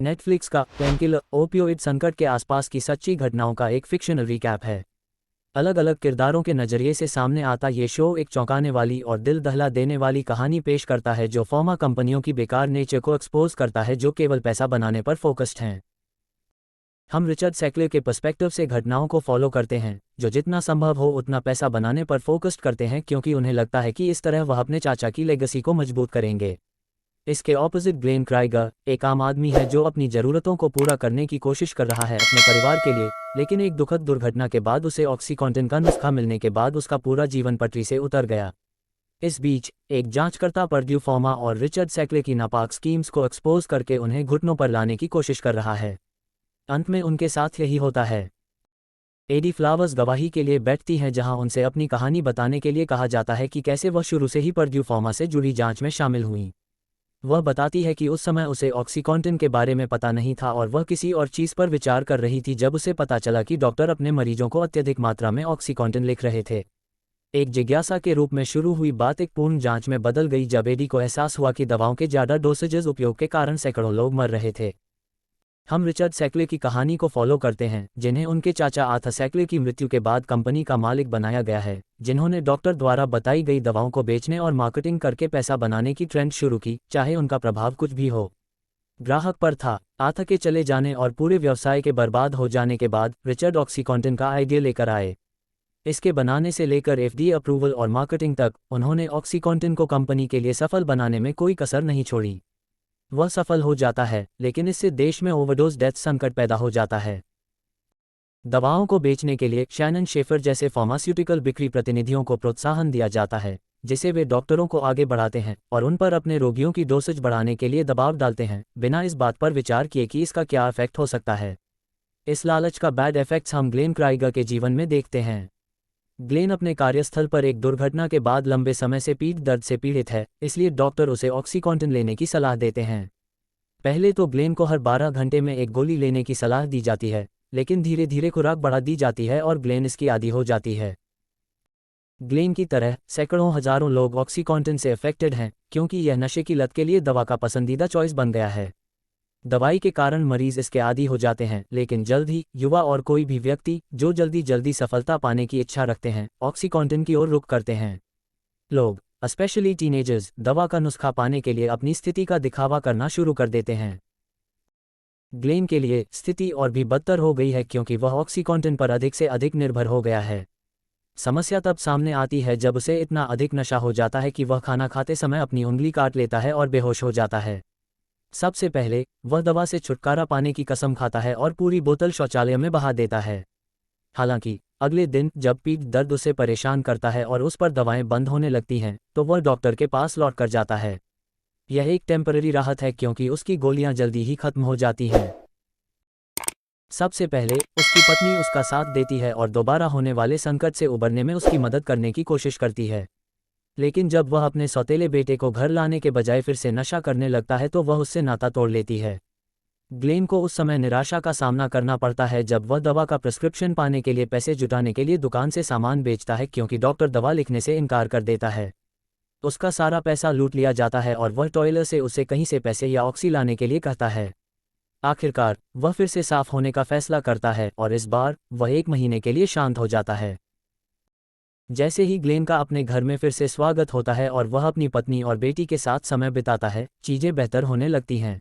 Netflix का painkiller opioid संकट के आसपास की सच्ची घटनाओं का एक फिक्शनल रिकैप है। अलग अलग किरदारों के नज़रिए से सामने आता ये शो एक चौंकाने वाली और दिल दहला देने वाली कहानी पेश करता है जो फार्मा कंपनियों की बेकार नेचर को एक्सपोज करता है जो केवल पैसा बनाने पर फोकस्ड हैं। हम रिचर्ड सैकले के पर्सपेक्टिव से घटनाओं को फॉलो करते हैं जो जितना संभव हो उतना पैसा बनाने पर फोकस्ड करते हैं क्योंकि उन्हें लगता है कि इस तरह वह अपने चाचा की लेगेसी को मजबूत करेंगे। इसके ऑपोजिट ग्लेन क्राइगर एक आम आदमी है जो अपनी ज़रूरतों को पूरा करने की कोशिश कर रहा है अपने परिवार के लिए, लेकिन एक दुखद दुर्घटना के बाद उसे ऑक्सीकॉन्टिन का नुस्खा मिलने के बाद उसका पूरा जीवन पटरी से उतर गया। इस बीच एक जांचकर्ता पर्ड्यू फार्मा और रिचर्ड सैकले की नापाक स्कीम्स को एक्सपोज करके उन्हें घुटनों पर लाने की कोशिश कर रहा है। अंत में उनके साथ यही होता है। एडी फ्लावर्स गवाही के लिए बैठती हैं जहां उनसे अपनी कहानी बताने के लिए कहा जाता है कि कैसे वह शुरू से ही पर्ड्यू फार्मा से जुड़ी जांच में शामिल हुई। वह बताती है कि उस समय उसे ऑक्सीकॉन्टिन के बारे में पता नहीं था और वह किसी और चीज़ पर विचार कर रही थी जब उसे पता चला कि डॉक्टर अपने मरीजों को अत्यधिक मात्रा में ऑक्सीकॉन्टिन लिख रहे थे। एक जिज्ञासा के रूप में शुरू हुई बात एक पूर्ण जांच में बदल गई जब एडी को एहसास हुआ कि दवाओं के ज़्यादा डोसेजेस उपयोग के कारण सैकड़ों लोग मर रहे थे। हम रिचर्ड सैकले की कहानी को फॉलो करते हैं जिन्हें उनके चाचा आर्थर सैकले की मृत्यु के बाद कंपनी का मालिक बनाया गया है, जिन्होंने डॉक्टर द्वारा बताई गई दवाओं को बेचने और मार्केटिंग करके पैसा बनाने की ट्रेंड शुरू की, चाहे उनका प्रभाव कुछ भी हो। ग्राहक पर था। आर्थर के चले जाने और पूरे व्यवसाय के बर्बाद हो जाने के बाद रिचर्ड ऑक्सीकॉन्टिन का आइडिया लेकर आए। इसके बनाने से लेकर FDA अप्रूवल और मार्केटिंग तक उन्होंने ऑक्सीकॉन्टिन को कंपनी के लिए सफल बनाने में कोई कसर नहीं छोड़ी। वह सफल हो जाता है, लेकिन इससे देश में ओवरडोज डेथ संकट पैदा हो जाता है। दवाओं को बेचने के लिए शैनन शेफर जैसे फार्मास्यूटिकल बिक्री प्रतिनिधियों को प्रोत्साहन दिया जाता है, जिसे वे डॉक्टरों को आगे बढ़ाते हैं और उन पर अपने रोगियों की डोसेज बढ़ाने के लिए दबाव डालते हैं, बिना इस बात पर विचार किए कि इसका क्या इफेक्ट हो सकता है। इस लालच का बैड इफेक्ट्स हम ग्लेन क्राइगर के जीवन में देखते हैं। ग्लेन अपने कार्यस्थल पर एक दुर्घटना के बाद लंबे समय से पीठ दर्द से पीड़ित है, इसलिए डॉक्टर उसे ऑक्सीकॉन्टिन लेने की सलाह देते हैं। पहले तो ग्लेन को हर 12 घंटे में एक गोली लेने की सलाह दी जाती है, लेकिन धीरे धीरे खुराक बढ़ा दी जाती है और ग्लेन इसकी आदी हो जाती है। ग्लेन की तरह सैकड़ों हजारों लोग ऑक्सीकॉन्टिन से अफेक्टेड हैं क्योंकि यह नशे की लत के लिए दवा का पसंदीदा चॉइस बन गया है। दवाई के कारण मरीज इसके आदी हो जाते हैं, लेकिन जल्द ही युवा और कोई भी व्यक्ति जो जल्दी सफलता पाने की इच्छा रखते हैं ऑक्सीकॉन्टिन की ओर रुख करते हैं। लोग, स्पेशली टीनेजर्स, दवा का नुस्खा पाने के लिए अपनी स्थिति का दिखावा करना शुरू कर देते हैं। ग्लेन के लिए स्थिति और भी बदतर हो गई है क्योंकि वह ऑक्सीकॉन्टिन पर अधिक से अधिक निर्भर हो गया है। समस्या तब सामने आती है जब उसे इतना अधिक नशा हो जाता है कि वह खाना खाते समय अपनी उंगली काट लेता है और बेहोश हो जाता है। सबसे पहले वह दवा से छुटकारा पाने की कसम खाता है और पूरी बोतल शौचालय में बहा देता है। हालांकि अगले दिन जब पीठ दर्द उसे परेशान करता है और उस पर दवाएं बंद होने लगती हैं, तो वह डॉक्टर के पास लौट कर जाता है। यह एक टेम्पररी राहत है क्योंकि उसकी गोलियां जल्दी ही खत्म हो जाती हैं। सबसे पहले उसकी पत्नी उसका साथ देती है और दोबारा होने वाले संकट से उबरने में उसकी मदद करने की कोशिश करती है। लेकिन जब वह अपने सौतेले बेटे को घर लाने के बजाय फिर से नशा करने लगता है तो वह उससे नाता तोड़ लेती है। ग्लेन को उस समय निराशा का सामना करना पड़ता है जब वह दवा का प्रिस्क्रिप्शन पाने के लिए पैसे जुटाने के लिए दुकान से सामान बेचता है क्योंकि डॉक्टर दवा लिखने से इनकार कर देता है। उसका सारा पैसा लूट लिया जाता है और वह टॉयलर से उसे कहीं से पैसे या ऑक्सी लाने के लिए कहता है। आखिरकार वह फिर से साफ होने का फैसला करता है और इस बार वह 1 महीने के लिए शांत हो जाता है। जैसे ही ग्लेन का अपने घर में फिर से स्वागत होता है और वह अपनी पत्नी और बेटी के साथ समय बिताता है, चीजें बेहतर होने लगती हैं।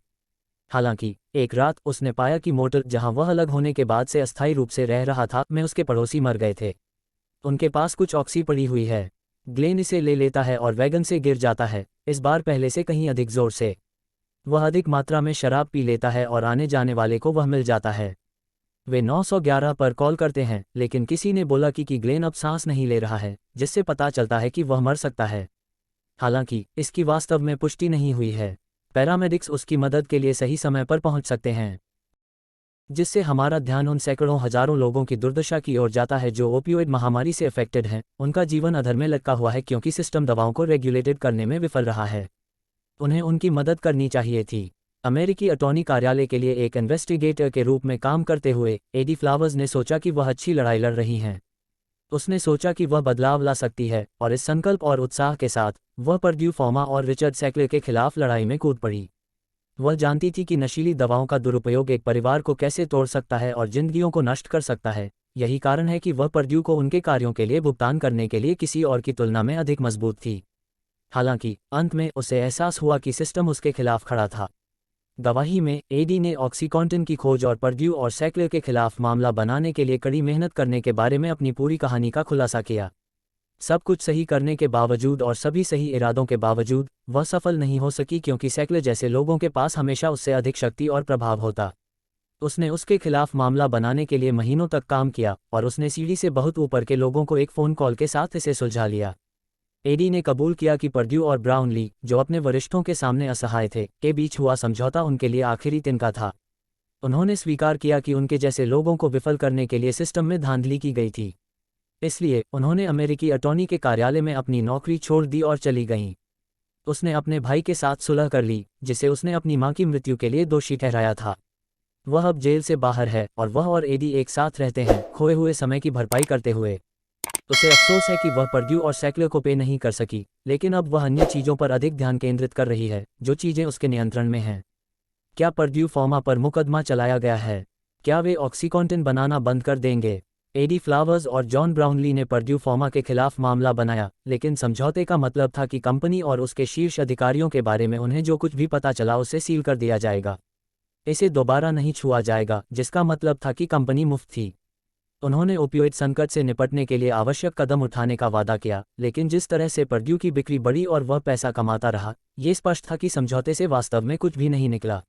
हालांकि एक रात उसने पाया कि मोटर जहां वह अलग होने के बाद से अस्थायी रूप से रह रहा था में उसके पड़ोसी मर गए थे। उनके पास कुछ ऑक्सी पड़ी हुई है। ग्लेन इसे ले लेता है और वैगन से गिर जाता है, इस बार पहले से कहीं अधिक जोर से। वह अधिक मात्रा में शराब पी लेता है और आने जाने वाले को वह मिल जाता है। वे 911 पर कॉल करते हैं, लेकिन किसी ने बोला कि ग्लेन अब सांस नहीं ले रहा है, जिससे पता चलता है कि वह मर सकता है। हालांकि इसकी वास्तव में पुष्टि नहीं हुई है। पैरामेडिक्स उसकी मदद के लिए सही समय पर पहुंच सकते हैं, जिससे हमारा ध्यान उन सैकड़ों हजारों लोगों की दुर्दशा की ओर जाता है जो ओपियोइड महामारी से अफेक्टेड हैं। उनका जीवन अधर में लटका हुआ है क्योंकि सिस्टम दवाओं को रेगुलेटेड करने में विफल रहा है। उन्हें उनकी मदद करनी चाहिए थी। अमेरिकी अटॉर्नी कार्यालय के लिए एक इन्वेस्टिगेटर के रूप में काम करते हुए एडी फ्लावर्स ने सोचा कि वह अच्छी लड़ाई लड़ रही हैं। उसने सोचा कि वह बदलाव ला सकती है और इस संकल्प और उत्साह के साथ वह पर्ड्यू फार्मा और रिचर्ड सैकले के खिलाफ लड़ाई में कूद पड़ी। वह जानती थी कि नशीली दवाओं का दुरुपयोग एक परिवार को कैसे तोड़ सकता है और जिंदगियों को नष्ट कर सकता है। यही कारण है कि वह पर्ड्यू को उनके कार्यों के लिए भुगतान करने के लिए किसी और की तुलना में अधिक मजबूत थी। हालांकि अंत में उसे एहसास हुआ कि सिस्टम उसके खिलाफ खड़ा था। गवाही में एडी ने ऑक्सीकॉन्टिन की खोज और पर्ड्यू और सैकलर के खिलाफ मामला बनाने के लिए कड़ी मेहनत करने के बारे में अपनी पूरी कहानी का खुलासा किया। सब कुछ सही करने के बावजूद और सभी सही इरादों के बावजूद वह सफल नहीं हो सकी, क्योंकि सैकलर जैसे लोगों के पास हमेशा उससे अधिक शक्ति और प्रभाव होता। उसने उसके खिलाफ मामला बनाने के लिए महीनों तक काम किया और उसने सीढ़ी से बहुत ऊपर के लोगों को एक फ़ोन कॉल के साथ इसे सुलझा लिया। एडी ने कबूल किया कि पर्ड्यू और ब्राउनली, जो अपने वरिष्ठों के सामने असहाय थे, के बीच हुआ समझौता उनके लिए आखिरी तिनका था। उन्होंने स्वीकार किया कि उनके जैसे लोगों को विफल करने के लिए सिस्टम में धांधली की गई थी। इसलिए उन्होंने अमेरिकी अटॉर्नी के कार्यालय में अपनी नौकरी छोड़ दी और चली गईं। उसने अपने भाई के साथ सुलह कर ली, जिसे उसने अपनी मां की मृत्यु के लिए दोषी ठहराया था। वह अब जेल से बाहर है और वह और एडी एक साथ रहते हैं, खोए हुए समय की भरपाई करते हुए। उसे अफसोस है कि वह पर्ड्यू और सैकलर को पे नहीं कर सकी, लेकिन अब वह अन्य चीज़ों पर अधिक ध्यान केंद्रित कर रही है, जो चीज़ें उसके नियंत्रण में हैं। क्या पर्ड्यू फार्मा पर मुकदमा चलाया गया है? क्या वे ऑक्सीकॉन्टिन बनाना बंद कर देंगे? एडी फ्लावर्स और जॉन ब्राउनली ने पर्ड्यू फार्मा के खिलाफ मामला बनाया, लेकिन समझौते का मतलब था कि कंपनी और उसके शीर्ष अधिकारियों के बारे में उन्हें जो कुछ भी पता चला उसे सील कर दिया जाएगा। इसे दोबारा नहीं छुआ जाएगा, जिसका मतलब था कि कंपनी मुफ्त थी। उन्होंने ओपियोइड संकट से निपटने के लिए आवश्यक कदम उठाने का वादा किया, लेकिन जिस तरह से पर्ड्यू की बिक्री बढ़ी और वह पैसा कमाता रहा, ये स्पष्ट था कि समझौते से वास्तव में कुछ भी नहीं निकला।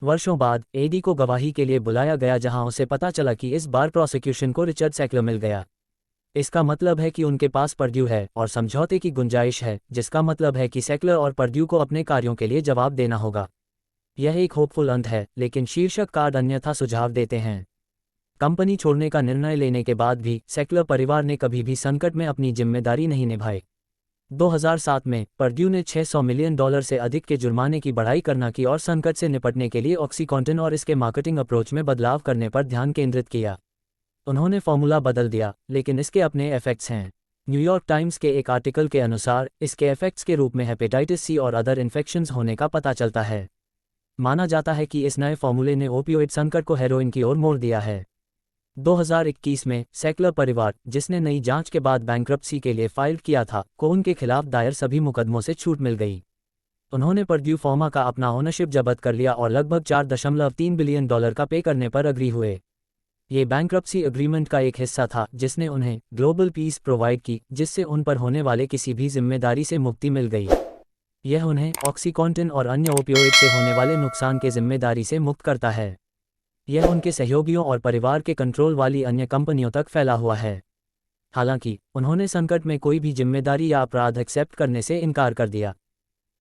वर्षों बाद एडी को गवाही के लिए बुलाया गया, जहां उसे पता चला कि इस बार प्रोसिक्यूशन को रिचर्ड सैकलर मिल गया। इसका मतलब है कि उनके पास पर्ड्यू है और समझौते की गुंजाइश है, जिसका मतलब है कि सैकलर और पर्ड्यू को अपने कार्यों के लिए जवाब देना होगा। यह एक होपफुल अंत है, लेकिन शीर्षक कार्ड अन्यथा सुझाव देते हैं। कंपनी छोड़ने का निर्णय लेने के बाद भी सैकलर परिवार ने कभी भी संकट में अपनी जिम्मेदारी नहीं निभाई। 2007 में पर्ड्यू ने $600 मिलियन से अधिक के जुर्माने की बढ़ाई करना की और संकट से निपटने के लिए ऑक्सीकॉन्टिन और इसके मार्केटिंग अप्रोच में बदलाव करने पर ध्यान केंद्रित किया। उन्होंने फॉर्मूला बदल दिया, लेकिन इसके अपने इफेक्ट्स हैं। न्यूयॉर्क टाइम्स के एक आर्टिकल के अनुसार इसके इफेक्ट्स के रूप में हेपेटाइटिस सी और अदर इन्फेक्शंस होने का पता चलता है। माना जाता है कि इस नए फॉर्मूले ने ओपियोइड संकट को हेरोइन की ओर मोड़ दिया है। 2021 में सैकलर परिवार, जिसने नई जांच के बाद बैंक्रप्सी के लिए फाइल किया था, को उनके खिलाफ दायर सभी मुकदमों से छूट मिल गई। उन्होंने पर्ड्यू फार्मा का अपना ओनरशिप जब्त कर लिया और लगभग $4.3 बिलियन का पे करने पर अग्री हुए। ये बैंक्रप्सी एग्रीमेंट का एक हिस्सा था, जिसने उन्हें ग्लोबल पीस प्रोवाइड की, जिससे उन पर होने वाले किसी भी जिम्मेदारी से मुक्ति मिल गई। यह उन्हें ऑक्सीकॉन्टिन और अन्य ओपियोइड से होने वाले नुकसान के जिम्मेदारी से मुक्त करता है। यह उनके सहयोगियों और परिवार के कंट्रोल वाली अन्य कंपनियों तक फैला हुआ है। हालांकि उन्होंने संकट में कोई भी जिम्मेदारी या अपराध एक्सेप्ट करने से इनकार कर दिया।